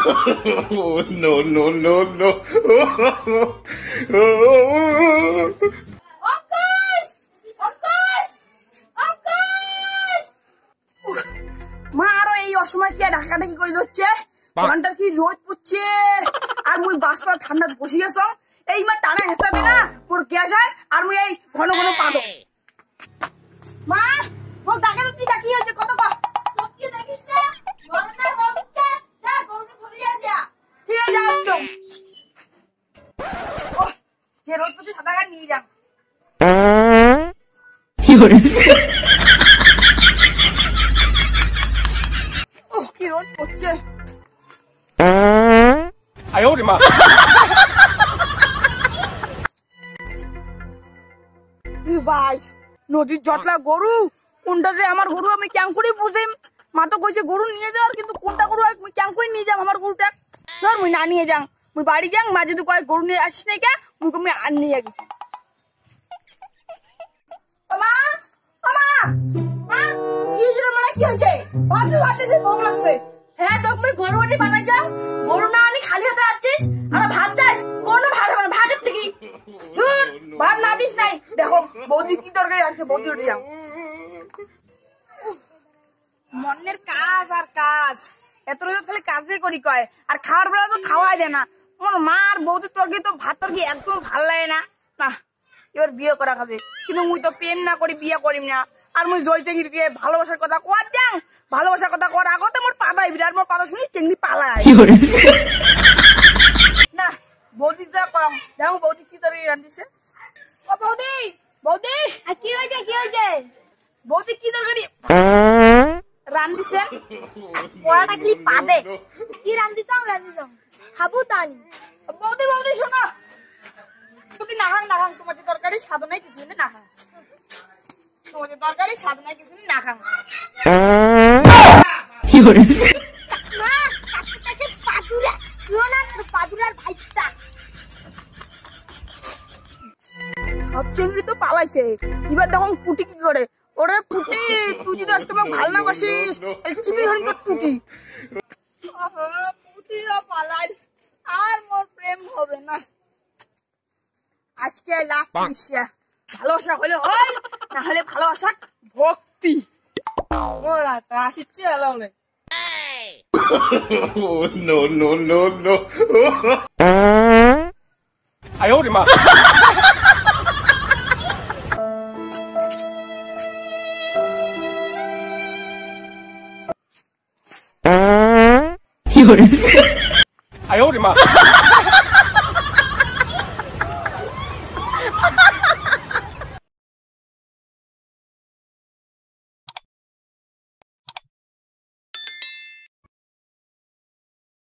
Oh, no, no, no, no. মা আরো এই অসময় কি ঢাকাঢাকি করে দিচ্ছে ঘন্টার কি রোদ পড়ছে আর মুই বাসপা ঠান্ডা বসে গেছ এই মা টানা হেসা দে না মোর গ্যাস হয় আর মুই এই ঘন ঘন পাদো মা ও ডাকা দিচ্ছি কি হয়েছে কত কো সত্যি দেখিস না গরমটা রোদ হচ্ছে যা গরুকে ধরিয়ে দিয়া ঠিক আছে যাচ্ছো যে রোদ পড়ছে সাদা গাড়ি নিয়ে যাও কি হরে কি রোদ পড়ছে আয় ওরে মা ভাই নদীর জটলা গরু কোনটা যে আমার গরু আমি কেন করে বুঝিম মা তো কইছে গরু নিয়ে যাওয়ার কিন্তু কোনটা গরু আমি কেন করে নিয়ে যাম আমার গরুটা ধর মুই না নিয়ে যাং মুই বাড়ি যাং মা যদি কয় গরু নিয়ে আসিস নাই কে মুই কমে আর নিয়ে গেছি মা মা মা কি হইছে মানে কি হইছে ভাতে ভাতে যে ভোগ লাগছে হ্যাঁ তো তুমি গরু ওটি বানাই যাও গরু না আনি খালি হাতে আসছিস আর ভাত চাইস কোন ভাত হবে ভাতের থেকে ভাত না দিস নাই দেখো বৌদি কি তরকারি আনছে বৌদি উঠে যাও মনের কাজ আর কাজ এত রোজ খালি কাজে করি কয় আর খাওয়ার বেলা তো খাওয়াই দেয় না আমার মা আর বৌদির তরকারি তো ভাত তরকারি একদম ভাল লাগে না না এবার বিয়ে করা খাবে কিন্তু মুই তো প্রেম না করি বিয়ে করিম না আর মুই জয় চেঙ্গি দিয়ে ভালোবাসার কথা কর যাং ভালোবাসার কথা কর আগতে মোর পাদাই বিরাট মোর পাদা শুনি চেঙ্গি পালায় না বৌদি যা কম দেখো বৌদি কি তরকারি রান্ধিছে ও বৌদি বৌদি কি হয়েছে কি হয়েছে বৌদি কি তরকারি রান্ধিছে পড়াটা কি পাবে কি রান্ধিছাম খাবো তানি বৌদি বৌদি শোনো তুমি নাখাং নাখাং তোমাদের তরকারি স্বাদ নাই কিছু নেই নাখাং তোমাদের তরকারি স্বাদ নাই কিছু নেই নাখাং কি করে মা কাছে পাদুরা তুই না পাদুরার ভাইস্তা সব চেংড়ি তো পালাইছে এবার তখন পুটি কি করে ওরে পুটি তুই যদি আজকে আমাকে ভালো না বাসিস চিপি ধরি তোর টুটি পুটিও পালাই আর মোর প্রেম হবে না আজকে লাস্ট মিশিয়া ভালোবাসা হলে হয় না হলে ভালোবাসা ভক্তি ওরা তা আসছে আলাউলে Oh, no, no, no, no. আয় ওরে মা আয় ওরে মা